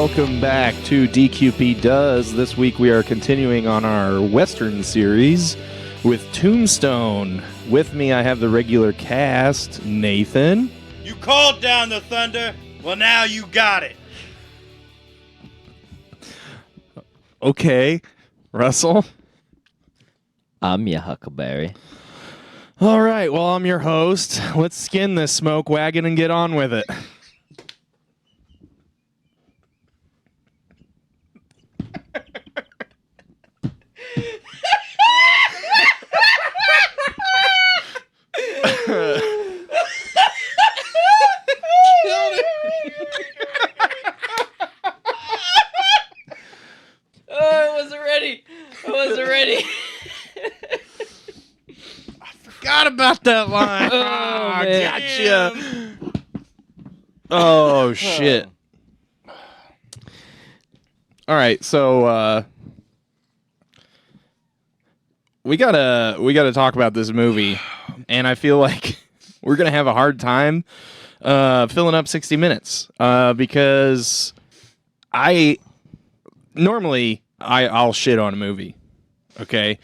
welcome back to DQP Does. This week we are continuing on our Western series with Tombstone. With me I have the regular cast, Nathan. You called down the thunder, well now you got it. Okay, Russell. I'm your Huckleberry. All right, well, I'm your host. Let's skin this smoke wagon and get on with it. I wasn't ready. Forgot about that line. Oh, man. Gotcha. Oh, shit. All right, so we gotta talk about this movie, and I feel like we're gonna have a hard time filling up 60 minutes because I'll shit on a movie, okay?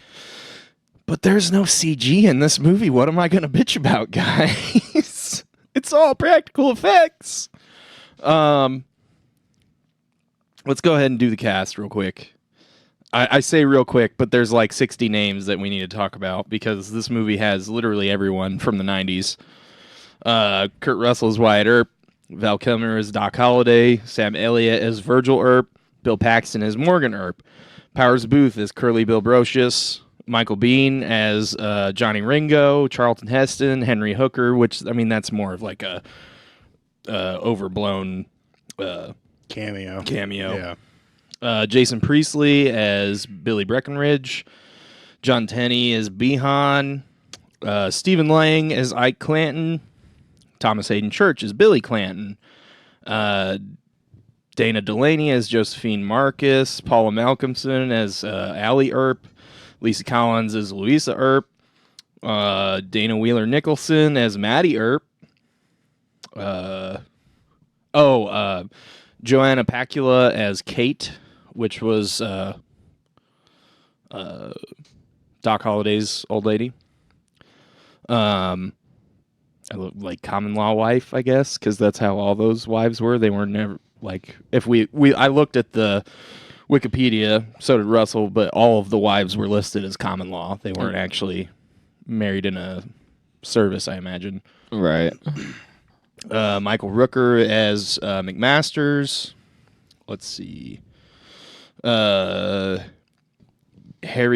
But there's no CG in this movie. What am I going to bitch about, guys? It's all practical effects. Let's go ahead and do the cast real quick. I say real quick, but there's like 60 names that we need to talk about because this movie has literally everyone from the 90s. Kurt Russell as Wyatt Earp, Val Kilmer as Doc Holliday, Sam Elliott as Virgil Earp, Bill Paxton as Morgan Earp, Powers Booth as Curly Bill Brocious, Michael Biehn as Johnny Ringo, Charlton Heston, Henry Hooker, which, I mean, that's more of like a overblown cameo. Yeah. Jason Priestley as Billy Breckenridge, John Tenney as Behan, Stephen Lang as Ike Clanton, Thomas Hayden Church as Billy Clanton, Dana Delaney as Josephine Marcus, Paula Malcolmson as Allie Earp, Lisa Collins as Louisa Earp, Dana Wheeler Nicholson as Maddie Earp, Joanna Pacula as Kate, which was Doc Holliday's old lady. I look like common law wife, I guess, because that's how all those wives were. They were never like if I looked at the Wikipedia, so did Russell, but all of the wives were listed as common law. They weren't actually married in a service, I imagine. Right. Michael Rooker as McMasters. Let's see. Harry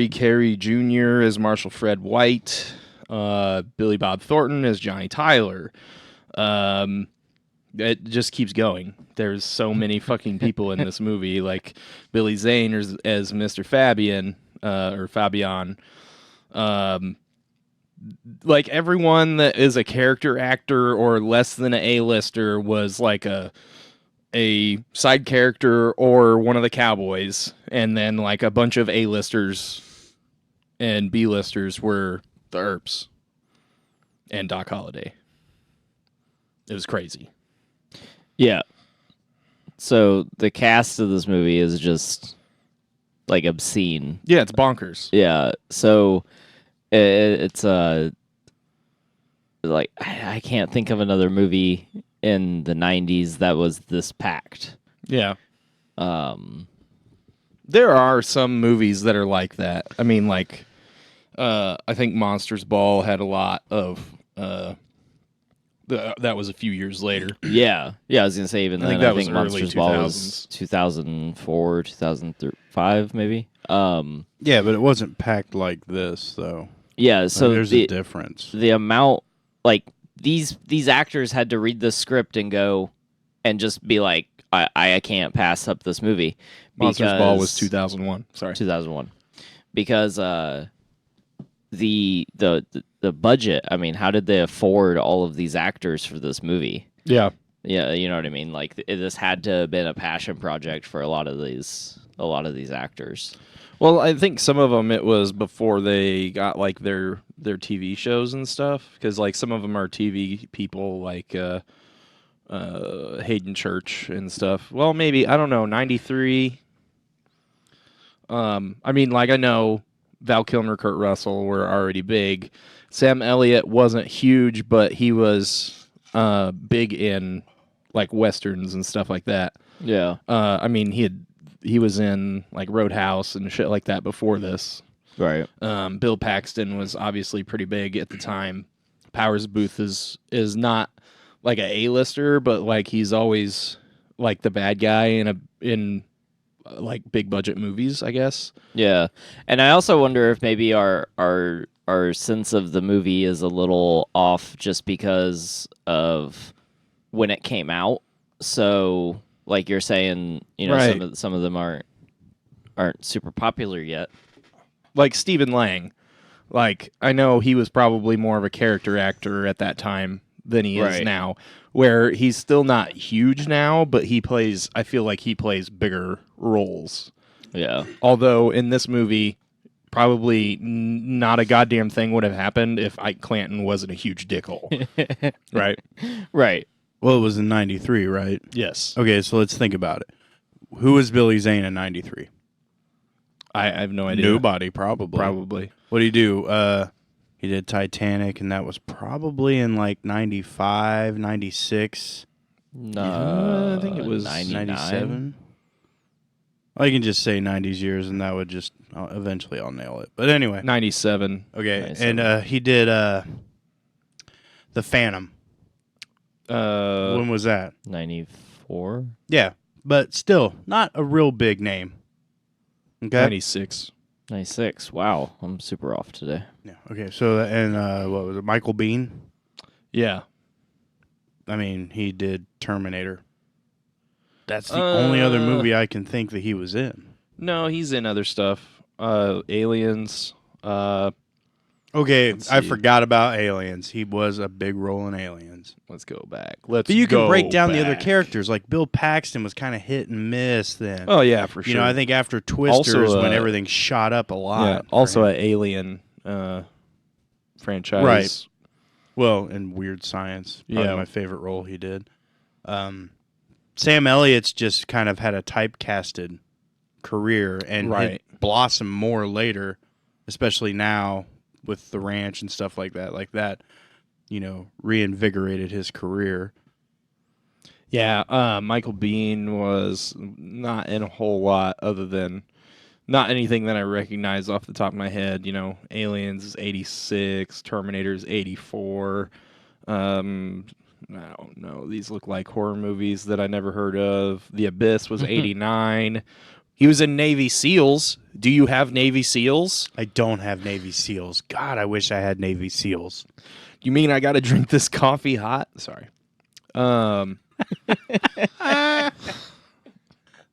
Carey Jr. as Marshall Fred White. Billy Bob Thornton as Johnny Tyler. It just keeps going. There's so many fucking people in this movie, like Billy Zane as Mr. Fabian or Fabian. Like everyone that is a character actor or less than an A-lister was like a side character or one of the cowboys, and then like a bunch of A-listers and B-listers were the Earps and Doc Holliday. It was crazy. Yeah. So the cast of this movie is just like obscene. Yeah, it's bonkers. Yeah. So it's like I can't think of another movie in the 90s that was this packed. Yeah. There are some movies that are like that. I mean, like I think Monsters Ball had a lot of that was a few years later. Yeah. I was gonna say even then. I think Monsters Ball was 2004, 2005, maybe. Yeah, but it wasn't packed like this, though. Yeah, so there's a difference. The amount, like these actors had to read the script and go and just be like, I can't pass up this movie. Monsters Ball was 2001. Sorry, 2001, because the budget. I mean, how did they afford all of these actors for this movie? Yeah, you know what I mean. Like this had to have been a passion project for a lot of these actors. Well, I think some of them it was before they got like their TV shows and stuff, because like some of them are TV people, like Hayden Church and stuff. Well, maybe, I don't know, 93. I mean, like, I know Val Kilmer, Kurt Russell were already big. Sam Elliott wasn't huge, but he was big in like westerns and stuff like that. Yeah. I mean, he was in like Roadhouse and shit like that before this. Right. Bill Paxton was obviously pretty big at the time. Powers Booth is not like a A-lister, but like he's always like the bad guy in like big budget movies, I guess. Yeah. And I also wonder if maybe our sense of the movie is a little off just because of when it came out. So, like you're saying, you know, Right. some of them aren't super popular yet. Like Stephen Lang. Like, I know he was probably more of a character actor at that time than he is Right. now, where he's still not huge now, but I feel like he plays bigger roles. Yeah. Although in this movie, probably not a goddamn thing would have happened if Ike Clanton wasn't a huge dickhole. Right? Right. Well, it was in 93, right? Yes. Okay, so let's think about it. Who was Billy Zane in 93? I have no idea. Nobody, probably. Probably. What did he do? He did Titanic, and that was probably in like 95, 96, No, I think it was 97. I can just say 90s years, and that would just eventually I'll nail it. But anyway, 97. okay, 97. and he did The Phantom. Uh, When was that? 94. Yeah, but still not a real big name. Okay. 96. 96. Wow, I'm super off today. Yeah. Okay. So and what was it? Michael Biehn. Yeah. I mean, he did Terminator. That's the only other movie I can think that he was in. No, he's in other stuff. Aliens. Okay, Let's I see. forgot about Aliens. He was a big role in Aliens. Let's go back. But But you can break down the other characters. Like Bill Paxton was kind of hit and miss then. Oh, yeah, for sure. You know, I think after Twisters, Also, when everything shot up a lot. Yeah, for also him. an Alien franchise. Right. Well, in Weird Science, probably Yeah. my favorite role he did. Sam Elliott's just kind of had a typecasted career and Right. it blossomed more later, especially now with the ranch and stuff like that. Like that, you know, reinvigorated his career. Yeah, Michael Biehn was not in a whole lot other than not anything that I recognize off the top of my head. You know, Aliens is 86, Terminator's 84. I don't know. These look like horror movies that I never heard of. The Abyss was 89. He was in Navy SEALs. Do you have Navy SEALs? I don't have Navy SEALs. God, I wish I had Navy SEALs. You mean I got to drink this coffee hot? Sorry. That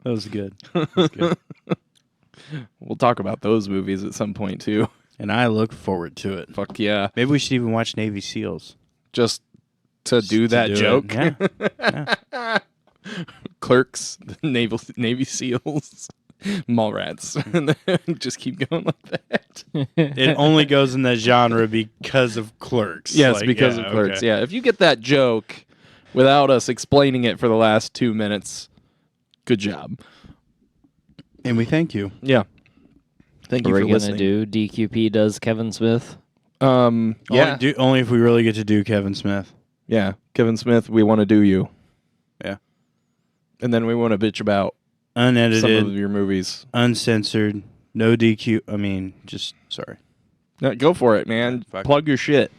was good. That was good. We'll talk about those movies at some point too. And I look forward to it. Fuck yeah. Maybe we should even watch Navy SEALs. Just to do that To do joke. it. Yeah. Clerks, the Navy SEAls, Mallrats. And then just keep going like that. It only goes in that genre because of Clerks. Yes, Like, because yeah, of Clerks. okay. Yeah, if you get that joke without us explaining it for the last 2 minutes, good job. And we thank you. Yeah. Thank you Are for we listening. gonna do DQP does Kevin Smith? Yeah. Only if we really get to do Kevin Smith. Yeah. Kevin Smith, we want to do you. Yeah. And then we want to bitch about Unedited, some of your movies. uncensored, no DQ. I mean, just sorry. No, go for it, man. Fuck. Plug your shit.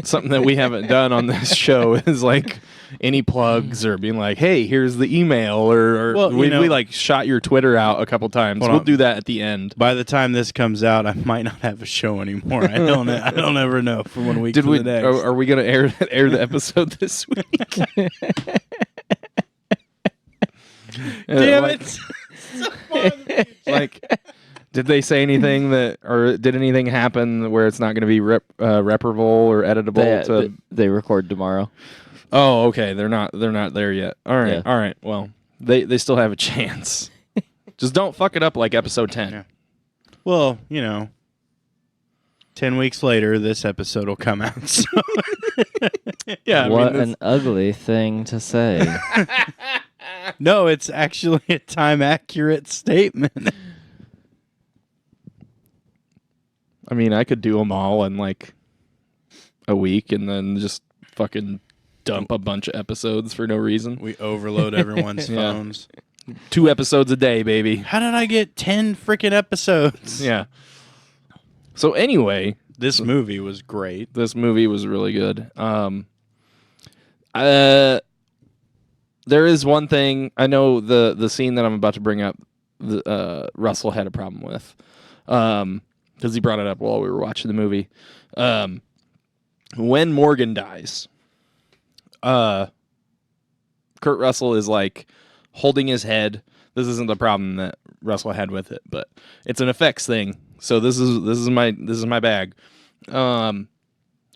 Something that we haven't done on this show is like any plugs or being like, hey, here's the email or Well, you we know- like shot your Twitter out a couple times. Hold We'll on. do that at the end. By the time this comes out, I might not have a show anymore. I don't ever know from 1 week Did to we? the next. Are we gonna air the episode this week? Damn like, it! Like, did they say anything that, or did anything happen where it's not going to be reparable or editable? They record tomorrow. Oh, okay. They're not there yet. All right. Yeah. All right. Well, they still have a chance. Just don't fuck it up like episode 10. Yeah. Well, you know, 10 weeks later, this episode will come out. So. Yeah, What an ugly thing to say. No, it's actually a time-accurate statement. I mean, I could do them all in like a week and then just fucking dump a bunch of episodes for no reason. We overload everyone's Yeah. phones. 2 episodes a day, baby. How did I get 10 freaking episodes? Yeah. So anyway, This movie was great. this movie was really good. There is one thing I know the scene that I'm about to bring up. Russell had a problem with, because he brought it up while we were watching the movie. When Morgan dies, Kurt Russell is like holding his head. This isn't the problem that Russell had with it, but it's an effects thing. So this is my bag.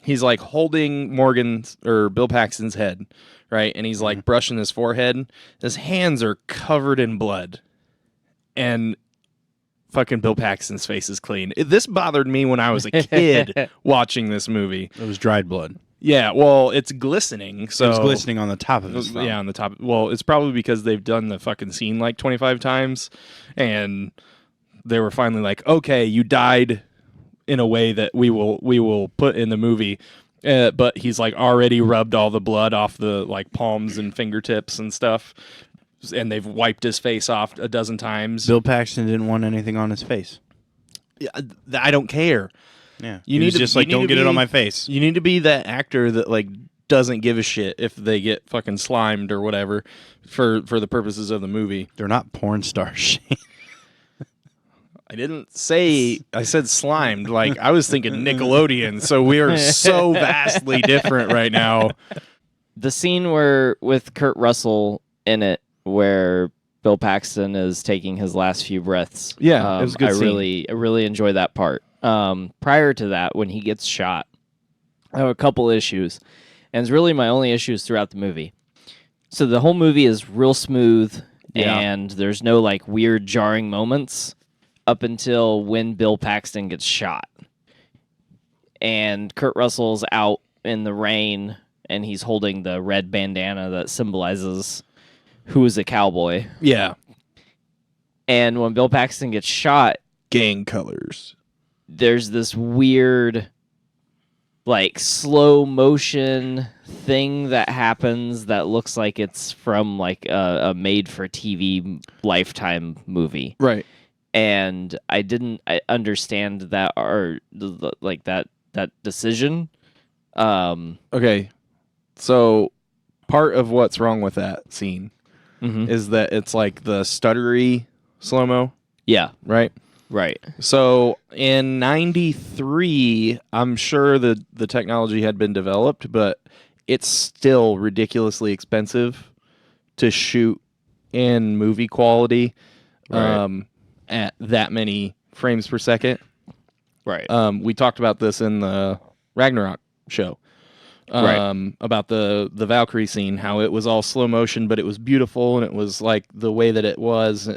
He's like holding Morgan's or Bill Paxton's head, right? And he's like brushing his forehead. His hands are covered in blood. And fucking Bill Paxton's face is clean. This bothered me when I was a kid watching this movie. It was dried blood. Yeah, well, it's glistening. So It was glistening on the top of his thumb. yeah, on the top. Well, it's probably because they've done the fucking scene like 25 times, and they were finally like, okay, you died in a way that we will put in the movie. But he's like already rubbed all the blood off the like palms and fingertips and stuff, and they've wiped his face off a dozen times. Bill Paxton didn't want anything on his face. I don't care. Yeah, You he need was to- just you like, need don't to get it be- on my face. You need to be that actor that like doesn't give a shit if they get fucking slimed or whatever for the purposes of the movie. They're not porn stars. I didn't say I said slimed. Like I was thinking Nickelodeon. So we are so vastly different right now. The scene where with Kurt Russell in it, where Bill Paxton is taking his last few breaths. Yeah, it was a good I scene. really enjoy that part. Prior to that, when he gets shot, I have a couple issues, and it's really my only issues throughout the movie. So the whole movie is real smooth, Yeah. and there's no like weird jarring moments up until when Bill Paxton gets shot, and Kurt Russell's out in the rain, and he's holding the red bandana that symbolizes who is a cowboy. Yeah. And when Bill Paxton gets shot, Gang colors. there's this weird, like, slow motion thing that happens that looks like it's from, like, a made-for-TV Lifetime movie. Right. And I understand that, or, like, that decision. Okay. So part of what's wrong with that scene is that it's like the stuttery slow-mo, Yeah, right? right. So in 93, I'm sure the technology had been developed, but it's still ridiculously expensive to shoot in movie quality Right. at that many frames per second. Right. We talked about this in the Ragnarok show. Right. About the Valkyrie scene, how it was all slow motion, but it was beautiful, and it was like the way that it was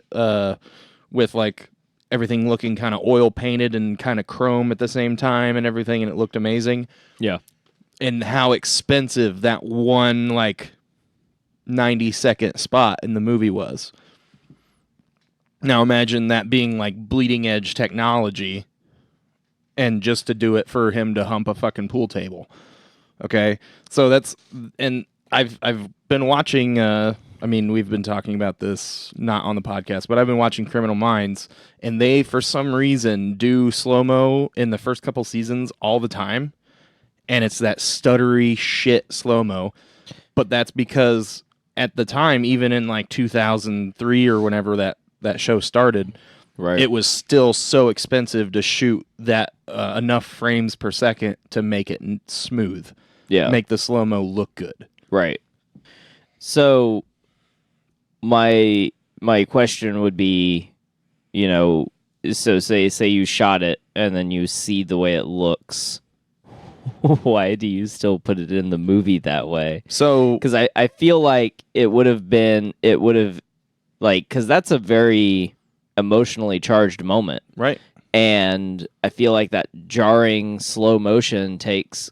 with like everything looking kind of oil painted and kind of chrome at the same time and everything, and it looked amazing. Yeah. And how expensive that one like 90-second spot in the movie was. Now imagine that being like bleeding edge technology, and just to do it for him to hump a fucking pool table. Okay, so that's, and I've been watching. I mean, we've been talking about this not on the podcast, but I've been watching Criminal Minds, and they for some reason do slow mo in the first couple seasons all the time, and it's that stuttery shit slow mo. But that's because at the time, even in like 2003 or whenever that show started, Right. it was still so expensive to shoot that enough frames per second to make it smooth. Yeah. Make the slow-mo look good. Right. So my question would be, you know, so say you shot it and then you see the way it looks. Why do you still put it in the movie that way? So, Because I feel like it would have like, because that's a very emotionally charged moment. right. And I feel like that jarring slow motion takes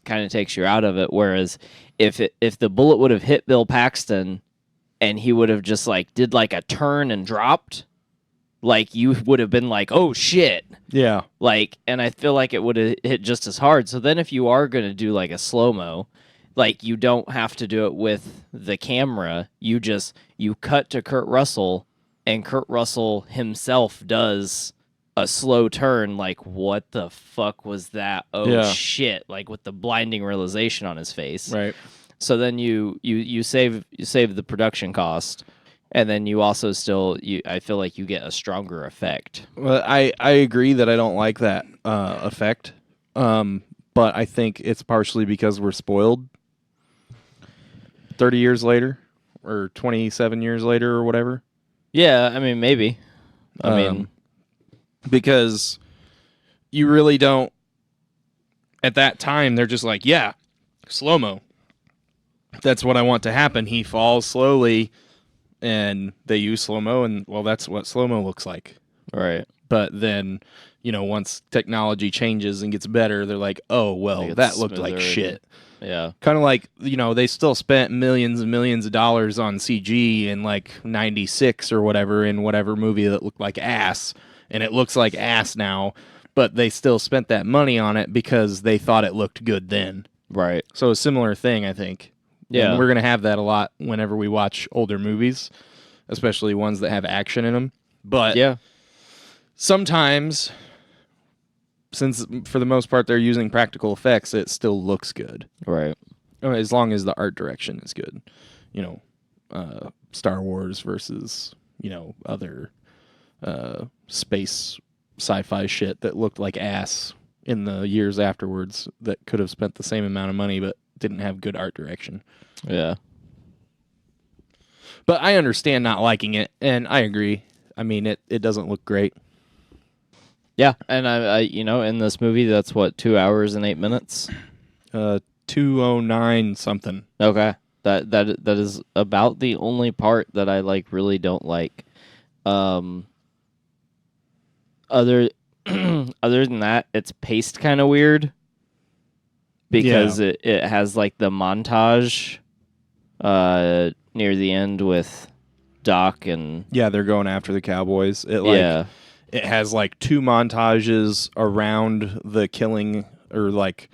you out of it. Whereas if the bullet would have hit Bill Paxton and he would have just like did like a turn and dropped, like you would have been like, oh shit. Yeah. Like, and I feel like it would have hit just as hard. So then if you are going to do like a slow-mo, like you don't have to do it with the camera. You cut to Kurt Russell, and Kurt Russell himself does a slow turn, like, what the fuck was that? Oh Yeah. shit. Like with the blinding realization on his face. Right. So then you save the production cost. And then you also I feel like you get a stronger effect. Well, I agree that I don't like that effect, but I think it's partially because we're spoiled 30 years later or 27 years later or whatever. Yeah, I mean, maybe. I mean, because you really don't. At that time, they're just like, yeah, slow-mo. That's what I want to happen. He falls slowly. And they use slow-mo, and, well, that's what slow-mo looks like. right. But then, once technology changes and gets better, they're like, oh, well, Like, it's that looked like smoother shit. Yeah. Kind of like, they still spent millions and millions of dollars on CG in, like, 96 or whatever, in whatever movie that looked like ass. And it looks like ass now, but they still spent that money on it because they thought it looked good then. Right. So a similar thing, I think. Yeah. And we're going to have that a lot whenever we watch older movies, especially ones that have action in them. But Yeah. sometimes, since for the most part they're using practical effects, it still looks good. Right. As long as the art direction is good. Star Wars versus, other space sci-fi shit that looked like ass in the years afterwards that could have spent the same amount of money but didn't have good art direction. Yeah. But I understand not liking it, and I agree. I mean, it doesn't look great. Yeah. And I in this movie, that's what, 2 hours and 8 minutes? 209 something. Okay. That is about the only part that I really don't like. Other other than that, it's paced kind of weird because it has like the montage near the end with Doc and Yeah, they're going after the Cowboys. yeah. It has like two montages around the killing, or like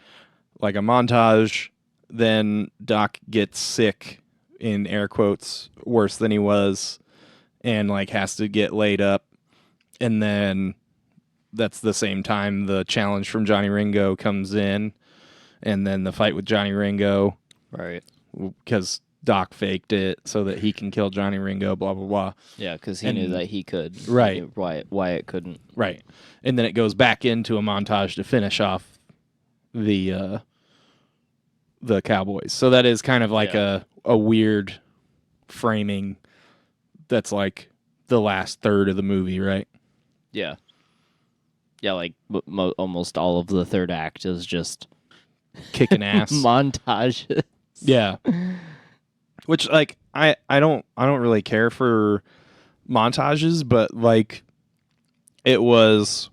a montage. Then Doc gets sick, in air quotes, worse than he was, and like has to get laid up. And then that's the same time the challenge from Johnny Ringo comes in, and then the fight with Johnny Ringo, Right. because Doc faked it so that he can kill Johnny Ringo, blah, blah, blah. Yeah, because he knew that he could. Right. He knew why it couldn't. Right. And then it goes back into a montage to finish off the Cowboys. So that is kind of like a weird framing that's like the last third of the movie, right? Yeah. Yeah, like almost all of the third act is just Kicking ass. montage. Yeah. Which, like, I don't really care for montages, but like it was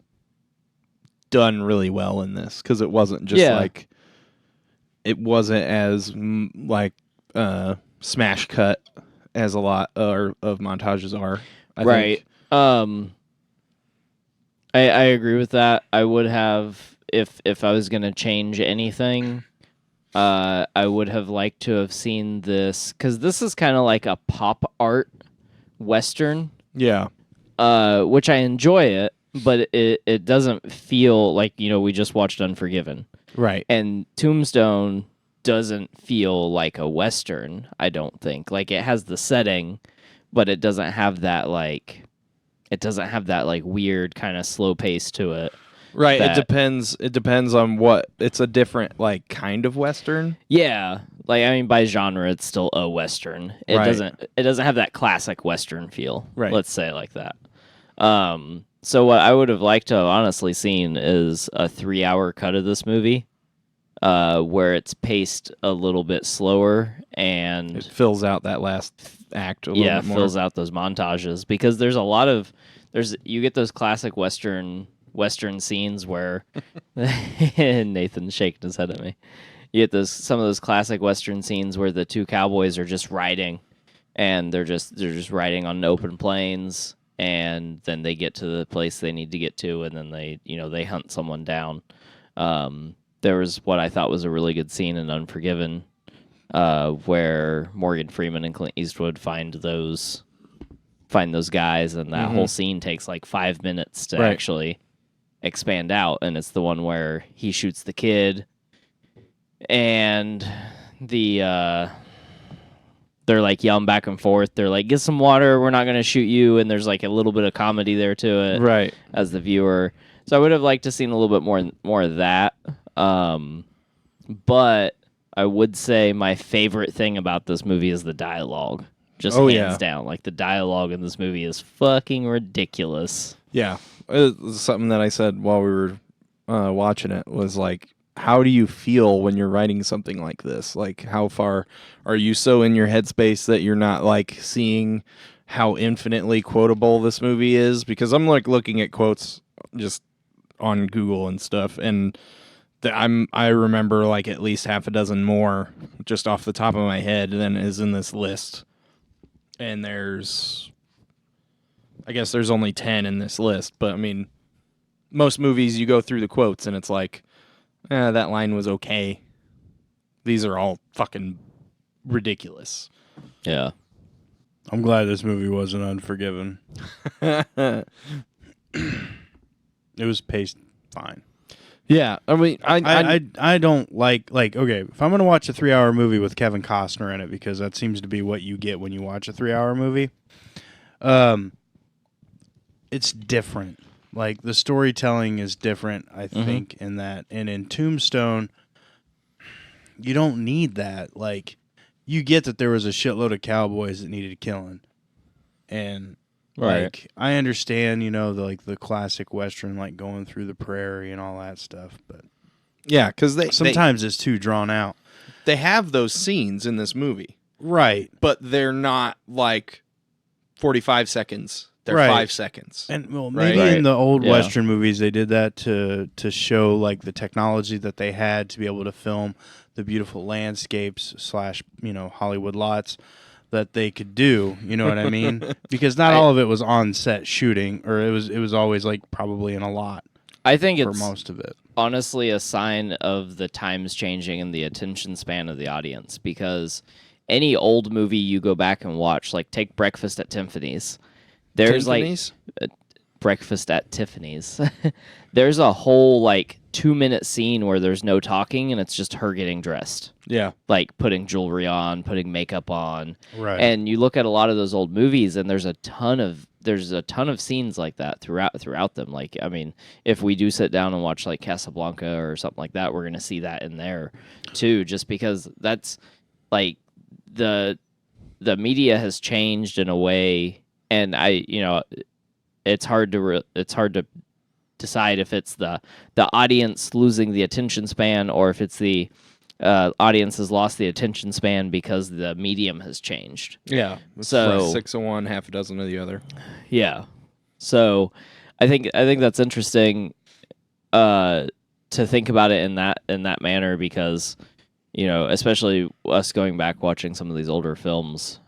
done really well in this, because it wasn't just like, it wasn't as smash cut as a lot of montages are. I Right. think. I agree with that. I would have, if I was gonna change anything, I would have liked to have seen this, because this is kind of like a pop art western, Yeah. which I enjoy it, but it doesn't feel like, we just watched Unforgiven. Right. And Tombstone doesn't feel like a western, I don't think. Like, it has the setting, but it doesn't have that weird kind of slow pace to it. Right. It depends on what. It's a different kind of western. Yeah. Like, I mean, by genre, it's still a western. It Right. doesn't have that classic western feel. Right. Let's say it like that. So what I would have liked to have honestly seen is a 3-hour cut of this movie, where it's paced a little bit slower and It fills out that last act a little bit more. fills out those montages, because you get those classic western Western scenes where Nathan's shaking his head at me. You get some of those classic Western scenes where the two cowboys are just riding, and they're just riding on open plains, and then they get to the place they need to get to, and then they hunt someone down. There was what I thought was a really good scene in Unforgiven, where Morgan Freeman and Clint Eastwood find those guys, and that whole scene takes like 5 minutes to actually expand out, and it's the one where he shoots the kid, and they're like yelling back and forth. They're like, "Get some water, we're not going to shoot you," and there's like a little bit of comedy there to it, Right. as the viewer. So I would have liked to seen a little bit more of that. But I would say my favorite thing about this movie is the dialogue. Just hands down. Like, the dialogue in this movie is fucking ridiculous. Yeah. It was something that I said while we were watching it was like, how do you feel when you're writing something like this? Like, how far are you so in your headspace that you're not like seeing how infinitely quotable this movie is? Because I'm like looking at quotes just on Google and stuff, and I remember like at least half a dozen more just off the top of my head than is in this list. And I guess there's only 10 in this list, but I mean, most movies you go through the quotes and it's like, that line was okay. These are all fucking ridiculous. Yeah. I'm glad this movie wasn't Unforgiven. It was paced fine. Yeah, I mean, I don't like okay, if I'm gonna watch a 3-hour movie with Kevin Costner in it, because that seems to be what you get when you watch a 3-hour movie. It's different. Like, the storytelling is different, I think, in that. And in Tombstone, you don't need that. Like, you get that there was a shitload of cowboys that needed killing, and like, I understand, the classic Western, like going through the prairie and all that stuff, but yeah, because sometimes it's too drawn out. They have those scenes in this movie, right? But they're not like 45 seconds. They're 5 seconds. And maybe in the old Western movies they did that to show like the technology that they had to be able to film the beautiful landscapes / Hollywood lots that they could do, you know what I mean? Because not all of it was on set shooting, or it was always like probably in a lot. I think for it's most of it honestly a sign of the times changing and the attention span of the audience, because any old movie you go back and watch, like take Breakfast at Tiffany's. There's Tiffany's? like Breakfast at Tiffany's. There's a whole like 2-minute scene where there's no talking and it's just her getting dressed. Yeah. Like putting jewelry on, putting makeup on. Right. And you look at a lot of those old movies and there's a ton of scenes like that throughout them. Like, I mean, if we do sit down and watch like Casablanca or something like that, we're going to see that in there too, just because that's like the media has changed in a way, and it's hard to decide if it's the audience losing the attention span or if it's the audience has lost the attention span because the medium has changed. Yeah. So 6 of one, half a dozen of the other. Yeah. So I think that's interesting to think about it in that manner, because especially us going back watching some of these older films,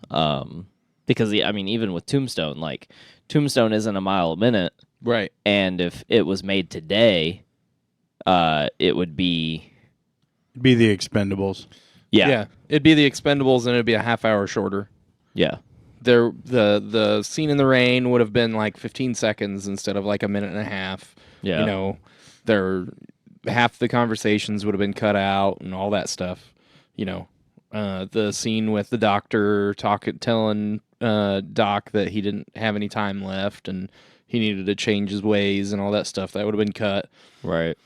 because even with Tombstone, like Tombstone isn't a mile a minute. Right. And if it was made today, it would be the Expendables. Yeah. Yeah. It'd be the Expendables and it'd be a half hour shorter. Yeah. The scene in the rain would have been like 15 seconds instead of like a minute and a half. Yeah. Half the conversations would have been cut out and all that stuff. The scene with the doctor telling Doc that he didn't have any time left and he needed to change his ways and all that stuff, that would have been cut. Right.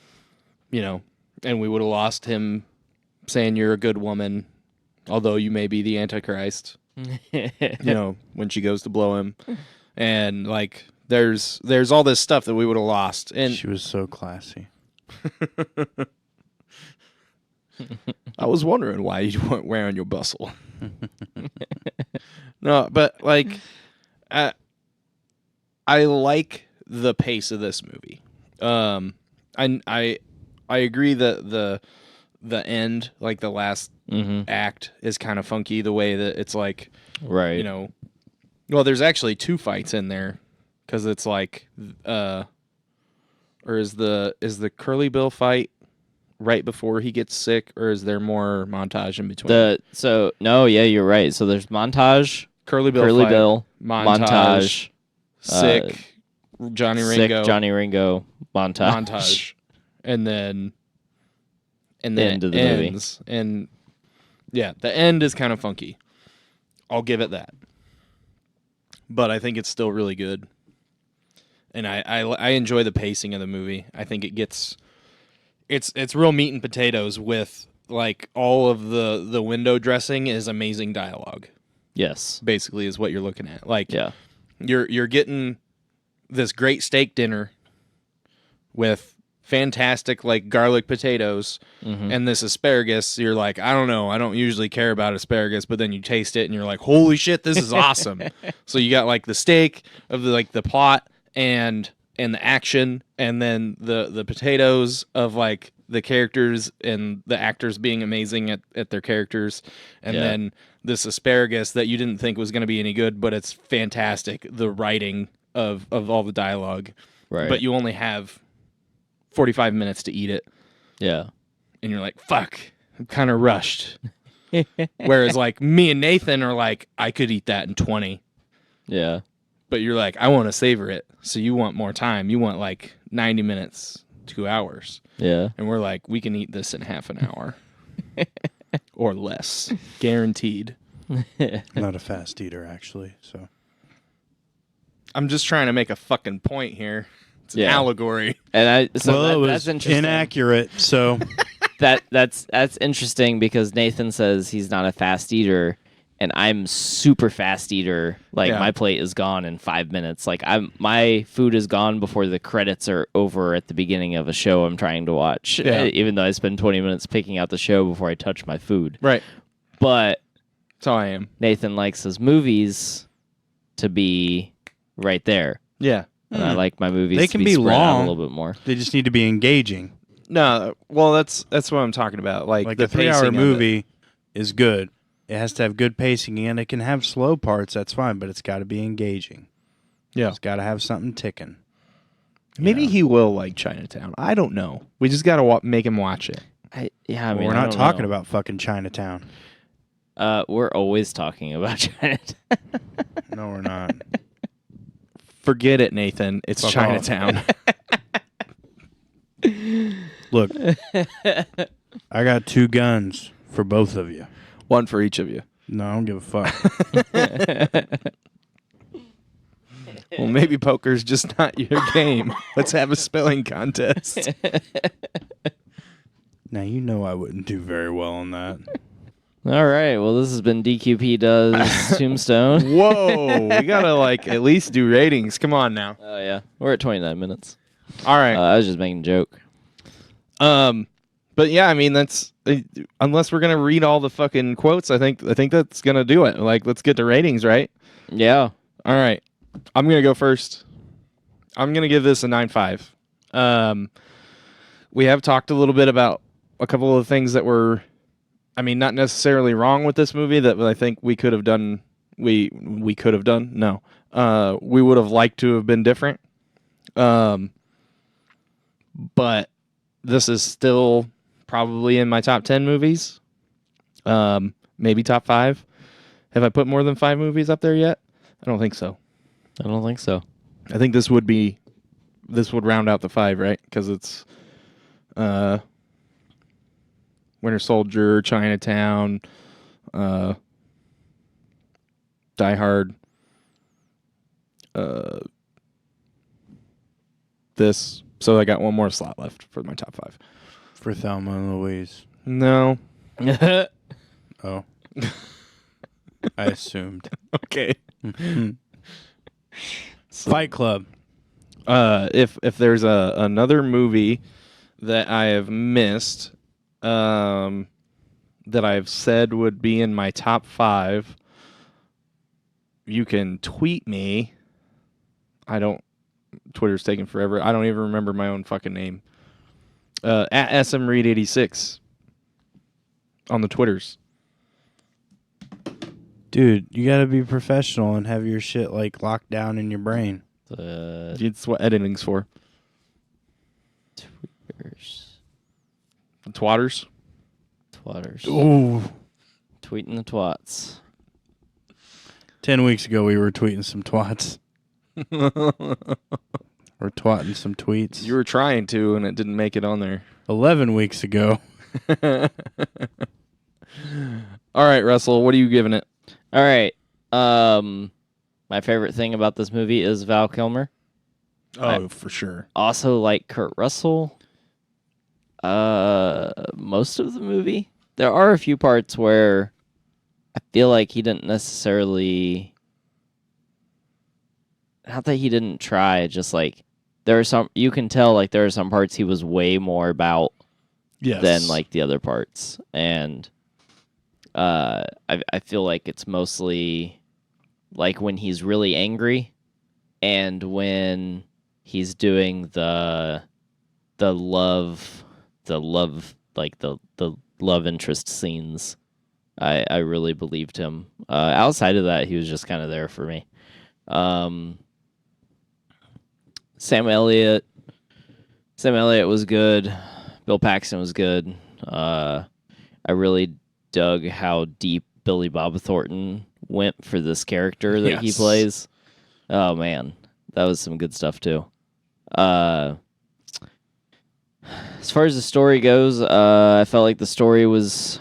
And we would have lost him saying you're a good woman, although you may be the Antichrist. When she goes to blow him. And like there's all this stuff that we would have lost. And she was so classy. I was wondering why you weren't wearing your bustle. No, but like I like the pace of this movie. I agree that the end, like the last act, is kind of funky. The way that it's like, Right. you know, well, there's actually 2 fights in there because it's like, or is the Curly Bill fight right before he gets sick, or is there more montage in between? You're right. So there's montage, Curly Bill Curly fight, Bill, montage, sick, Johnny sick Ringo, Johnny Ringo, montage, and then End it of the ends. And yeah, the end is kind of funky. I'll give it that. But I think it's still really good. And I enjoy the pacing of the movie. I think it gets it's real meat and potatoes with like all of the window dressing is amazing dialogue. Yes. Basically is what you're looking at. Like Yeah. you're getting this great steak dinner with fantastic like garlic potatoes and this asparagus. You're like, I don't know, I don't usually care about asparagus, but then you taste it and you're like, holy shit, this is awesome. So you got like the steak of the plot and the action, and then the potatoes of like the characters and the actors being amazing at their characters, and then this asparagus that you didn't think was going to be any good, but it's fantastic, the writing of all the dialogue. Right. But you only have 45 minutes to eat it. Yeah. And you're like, fuck, I'm kind of rushed. Whereas like me and Nathan are like, I could eat that in 20. Yeah. But you're like, I want to savor it. So you want more time. You want like 90 minutes, 2 hours. Yeah. And we're like, we can eat this in half an hour. Or less. Guaranteed. I'm not a fast eater, actually. So I'm just trying to make a fucking point here. It's an Yeah. allegory. And it that's was interesting. inaccurate. So That's interesting because Nathan says he's not a fast eater, and I'm super fast eater. Like Yeah. my plate is gone in 5 minutes. Like my food is gone before the credits are over at the beginning of a show I'm trying to watch. Yeah. Even though I spend 20 minutes picking out the show before I touch my food. Right. But That's how I am. Nathan likes his movies to be right there. Yeah. And I like my movies They to can be be spread out a long. little bit more. they just need to be engaging. No, well, that's what I'm talking about. Like Like the a 3-hour pacing of it. movie is good. It has to have good pacing, and it can have slow parts. That's fine, but it's got to be engaging. Yeah. It's got to have something ticking. Maybe he will like Chinatown. I don't know. We just got to make him watch it. I mean, We're I not don't talking know. about fucking Chinatown. We're always talking about Chinatown. No, we're not. Forget it, Nathan. It's Fuck Chinatown. Look, I got 2 guns for both of you. One for each of you. No, I don't give a fuck. Well, maybe poker's just not your game. Let's have a spelling contest. Now, you know I wouldn't do very well on that. All right. Well, this has been DQP Does Tombstone. Whoa, we gotta like at least do ratings. Come on now. Oh, yeah. We're at 29 minutes. All right. I was just making a joke. But yeah, I mean that's unless we're gonna read all the fucking quotes, I think that's gonna do it. Like, let's get to ratings, right? Yeah. All right, I'm gonna go first. I'm gonna give this a 9.5. We have talked a little bit about a couple of things that were, I mean, not necessarily wrong with this movie that I think we could have done. We could have done. No, we would have liked to have been different. But this is still probably in my top 10 movies. Maybe top 5. Have I put more than 5 movies up there yet? I don't think so. I don't think so. I think this would round out the 5, right? Because it's Winter Soldier, Chinatown, Die Hard, this. So I got one more slot left for my top 5. For Thelma and Louise. No. Oh. I assumed. Okay. Fight Club. If there's another movie that I have missed, that I've said would be in my top 5, you can tweet me. I don't Twitter's taking forever. I don't even remember my own fucking name. At smreed86 on the Twitters. Dude, you gotta be professional and have your shit like locked down in your brain. It's what editing's for. Tweeters. Twatters. Ooh. Tweeting the twats. 10 weeks ago, we were tweeting some twats. Or twatting some tweets. You were trying to, and it didn't make it on there. 11 weeks ago. All right, Russell, what are you giving it? All right. My favorite thing about this movie is Val Kilmer. Oh, for sure. Also like Kurt Russell. Most of the movie. There are a few parts where I feel like he didn't necessarily... Not that he didn't try, just like there are some... You can tell like there are some parts he was way more about than like the other parts. And I feel like it's mostly like when he's really angry and when he's doing the love like the love interest scenes. I really believed him. Outside of that, he was just kind of there for me. Sam Elliott was good. Bill Paxton was good. I really dug how deep Billy Bob Thornton went for this character that he plays. Oh man, that was some good stuff too. As far as the story goes, I felt like the story was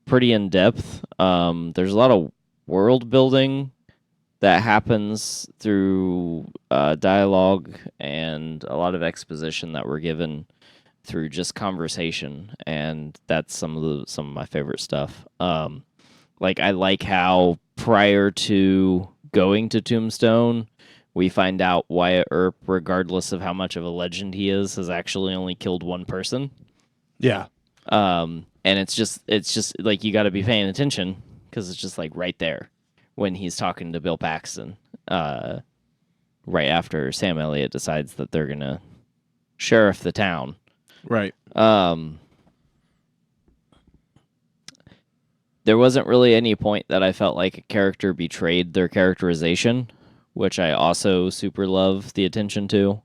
pretty in depth. There's a lot of world building that happens through dialogue and a lot of exposition that we're given through just conversation, and that's some of my favorite stuff. Like I like how prior to going to Tombstone, we find out Wyatt Earp, regardless of how much of a legend he is, has actually only killed one person. Yeah. And it's just like you got to be paying attention because it's just like right there when he's talking to Bill Paxton, right after Sam Elliott decides that they're gonna sheriff the town. Right. There wasn't really any point that I felt like a character betrayed their characterization, which I also super love the attention to.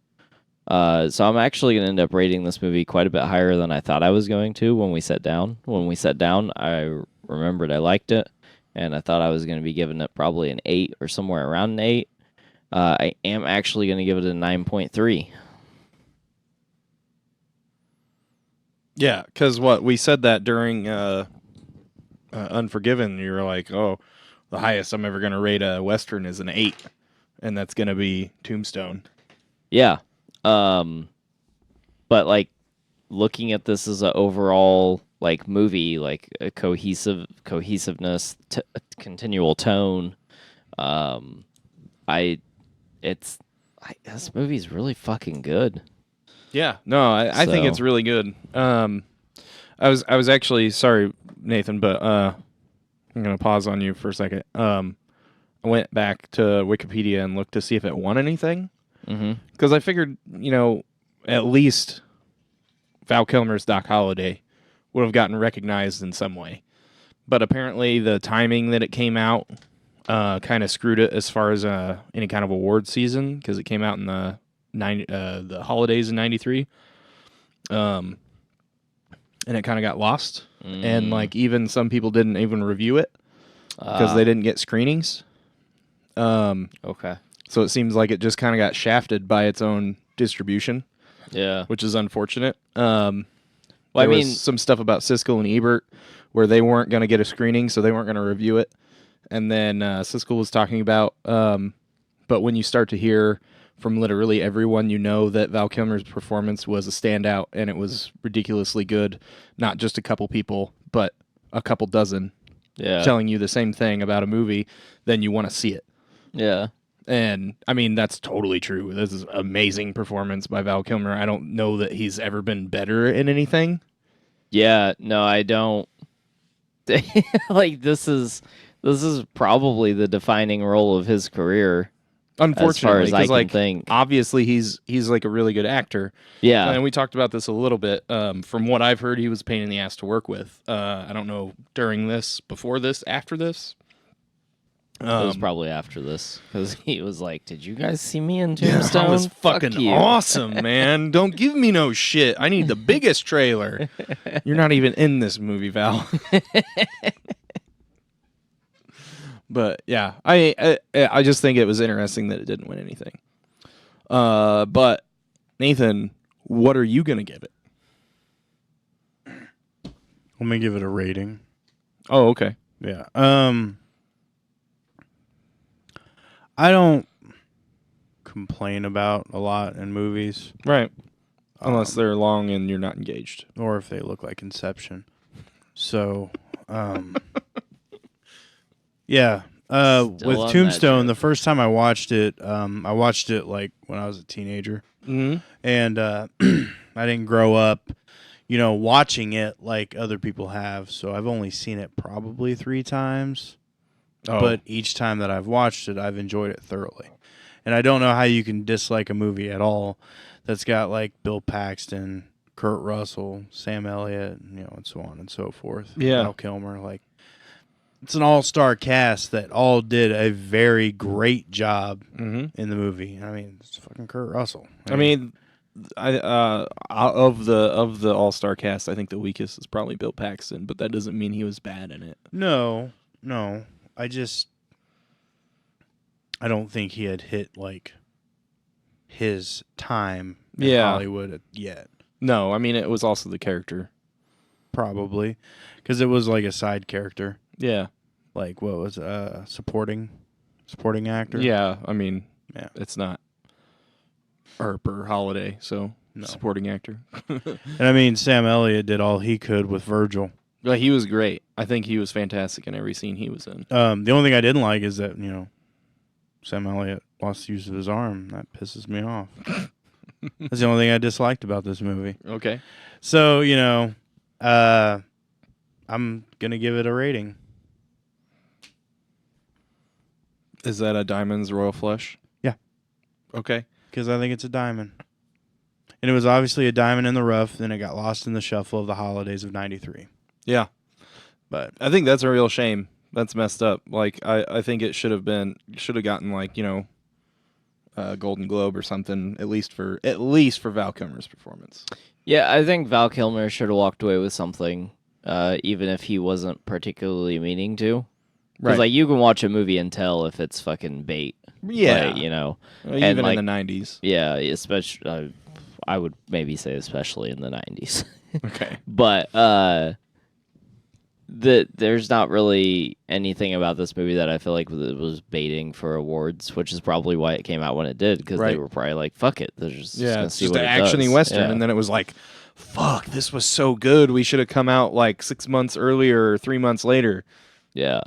So I'm actually going to end up rating this movie quite a bit higher than I thought I was going to when we sat down. When we sat down, I remembered I liked it, and I thought I was going to be giving it probably an 8 or somewhere around an 8. I am actually going to give it a 9.3. Yeah, because we said that during Unforgiven. You were like, oh, the highest I'm ever going to rate a Western is an 8, and that's going to be Tombstone. Yeah. But like looking at this as an overall like movie, like a cohesiveness, continual tone. This movie's really fucking good. Yeah, no, I think it's really good. I was actually sorry, Nathan, but I'm gonna pause on you for a second. I went back to Wikipedia and looked to see if it won anything, because I figured, at least Val Kilmer's Doc Holliday would have gotten recognized in some way. But apparently, the timing that it came out kind of screwed it as far as any kind of award season, because it came out in the holidays in '93, and it kind of got lost. And like even some people didn't even review it because they didn't get screenings. Okay. So it seems like it just kind of got shafted by its own distribution. Yeah. Which is unfortunate. Well, there was some stuff about Siskel and Ebert where they weren't going to get a screening, so they weren't going to review it. And then Siskel was talking about, but when you start to hear from literally everyone, that Val Kilmer's performance was a standout and it was ridiculously good. Not just a couple people, but a couple dozen telling you the same thing about a movie, then you want to see it. Yeah. And, I mean, that's totally true. This is an amazing performance by Val Kilmer. I don't know that he's ever been better in anything. Yeah, no, I don't. Like, this is probably the defining role of his career. Unfortunately, as I because can like think. obviously he's like a really good actor. Yeah. And we talked about this a little bit. From what I've heard, he was a pain in the ass to work with. I don't know during this, before this, after this. It was probably after this because he was like, "Did you guys see me in Yeah, Tombstone? that was Fuck fucking you." awesome, man. Don't give me no shit. I need the biggest trailer. You're not even in this movie, Val. But yeah, I just think it was interesting that it didn't win anything. But Nathan, what are you gonna give it? Let me give it a rating. Oh, okay. Yeah. I don't complain about a lot in movies, Right. Unless they're long and you're not engaged. or if they look like Inception. So, yeah. Still on With that Tombstone, joke. the first time I watched it like when I was a teenager, Mm-hmm. and I didn't grow up, watching it like other people have. So I've only seen it probably 3 times. Oh. But each time that I've watched it, I've enjoyed it thoroughly. And I don't know how you can dislike a movie at all that's got like Bill Paxton, Kurt Russell, Sam Elliott, and so on and so forth. Yeah. Val Kilmer. Like, it's an all-star cast that all did a very great job Mm-hmm. in the movie. I mean, it's fucking Kurt Russell. Of the all-star cast, I think the weakest is probably Bill Paxton, but that doesn't mean he was bad in it. No. I don't think he had hit like his time in Hollywood yet. No, I mean it was also the character. Probably, because it was like a side character. Yeah. Like what was supporting actor? Yeah, I mean, Yeah. it's not Harper Holiday, so No. supporting actor. And I mean, Sam Elliott did all he could with Virgil. But he was great. I think he was fantastic in every scene he was in. The only thing I didn't like is that Sam Elliott lost use of his arm. That pisses me off. That's the only thing I disliked about this movie. Okay. So I'm gonna give it a rating. Is that a Diamond's Royal Flush? Yeah. Okay. Because I think it's a diamond. And it was obviously a diamond in the rough, then it got lost in the shuffle of the holidays of 93. Yeah. But I think that's a real shame. That's messed up. Like I think it should have gotten like, a Golden Globe or something, at least for Val Kilmer's performance. Yeah, I think Val Kilmer should have walked away with something, even if he wasn't particularly meaning to. Because like you can watch a movie and tell if it's fucking bait. Yeah. Like, Even like, in the 90s. Yeah, especially I would maybe say especially in the 90s. Okay. But there's not really anything about this movie that I feel like it was baiting for awards, which is probably why it came out when it did, because they Right. were probably like, "Fuck it, they're just Yeah, gonna it's see just what an it action-y does." western, Yeah. and then it was like, fuck, this was so good. We should have come out like 6 months earlier or 3 months later. Yeah.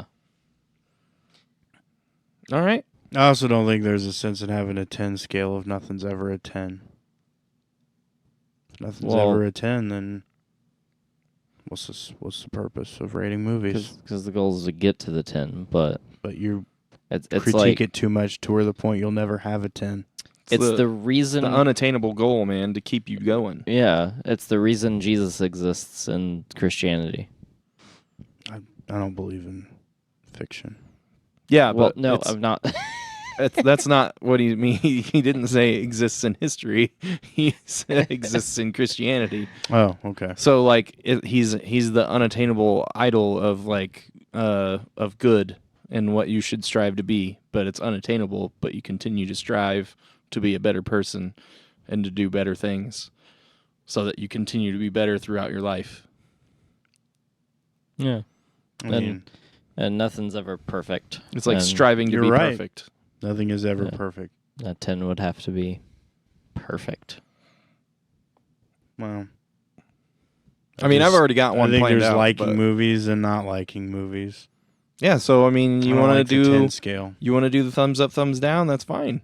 All right. I also don't think there's a sense in having a 10 scale if nothing's ever a 10. If nothing's Well- ever a 10, then what's the purpose of rating movies? Because the goal is to get to the 10, but But you it's critique like it too much to where the point you'll never have a 10. it's the the reason. the unattainable goal, man, to keep you going. Yeah, it's the reason Jesus exists in Christianity. I don't believe in fiction. Yeah, Well, but no, it's- I'm not. that's not what he mean. He didn't say exists in history. He said exists in Christianity. Oh, okay. So like he's the unattainable idol of like of good and what you should strive to be, but it's unattainable, but you continue to strive to be a better person and to do better things so that you continue to be better throughout your life. Yeah. I And- mean, And nothing's ever perfect. It's like And striving to you're be right. perfect. nothing is ever Yeah. perfect. That 10 would have to be perfect. Well, I mean, I've already got I one think planned there's out. liking but- movies and not liking movies. Yeah, so I mean, you I don't want like to the do 10 scale. you want to do the thumbs up, thumbs down? That's fine.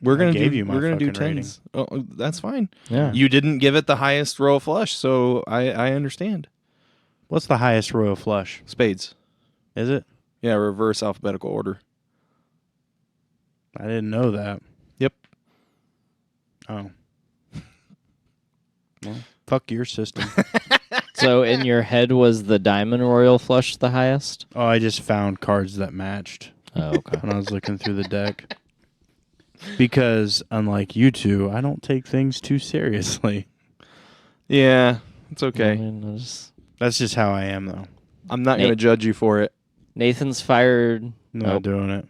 We're gonna gave do you my we're gonna do fucking rating. tens. Oh, that's fine. Yeah. You didn't give it the highest royal flush, so I understand. What's the highest royal flush? Spades. Is it? Yeah, reverse alphabetical order. I didn't know that. Yep. Oh. Well, fuck your system. So in your head, was the Diamond Royal Flush the highest? Oh, I just found cards that matched Oh, okay. when I was looking through the deck. Because, unlike you two, I don't take things too seriously. Yeah, it's I okay. mean, That's just how I am, though. I'm not going to judge you for it. Nathan's fired. Not doing it.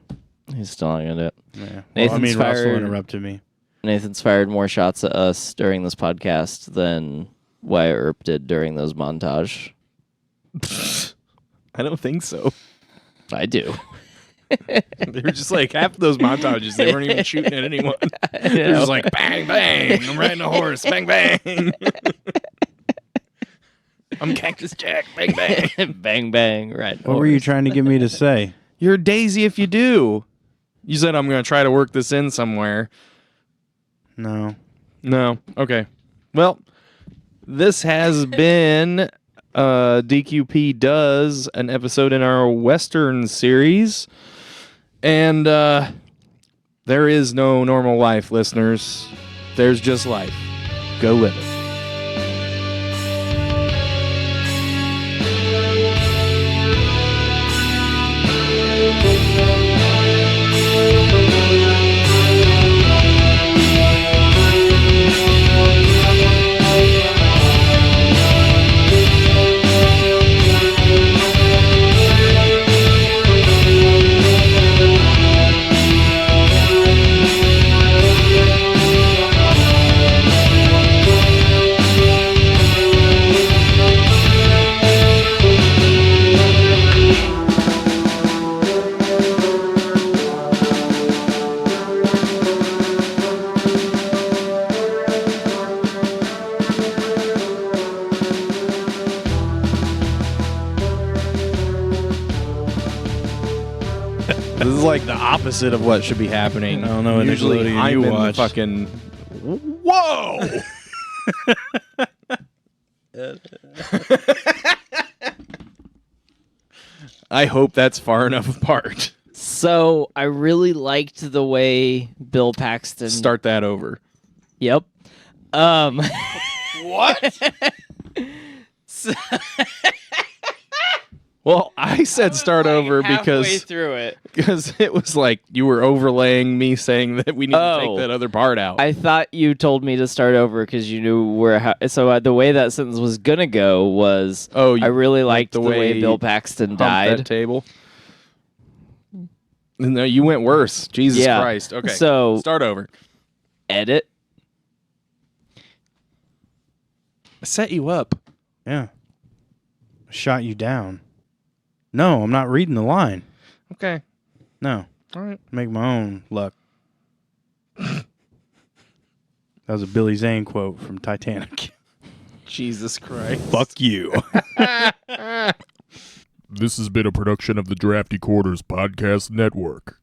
He's still not gonna do it. Yeah. Well, Nathan's Russell fired. interrupted me. Nathan's fired more shots at us during this podcast than Wyatt Earp did during those montage. I don't think so. I do. They were just like half of those montages. They weren't even shooting at anyone. They were just like bang, bang. I'm riding a horse. Bang, bang. I'm Cactus Jack. Bang, bang. Bang, bang. Right. What were you trying to get me to say? You're Daisy if you do. You said I'm going to try to work this in somewhere. No. No. Okay. Well, this has been DQP Does, an episode in our Western series. And there is no normal life, listeners. There's just life. Go live it. This is like the opposite of what should be happening. I don't know what Usually Nickelodeon I'm you in watch. the fucking... Whoa! I hope that's far enough apart. So I really liked the way Bill Paxton. Start that over. Yep. What? Well, I said start over halfway through it. because it was like you were overlaying me saying that we need to take that other part out. I thought you told me to start over because you knew where. So the way that sentence was gonna go was, I really liked the way Bill Paxton Humped died. that table. No, you went worse. Jesus Christ. Okay, So start over. edit. I set you up. Yeah. Shot you down. No, I'm not reading the line. Okay. No. All right. Make my own luck. That was a Billy Zane quote from Titanic. Jesus Christ. Fuck you. This has been a production of the Drafty Quarters Podcast Network.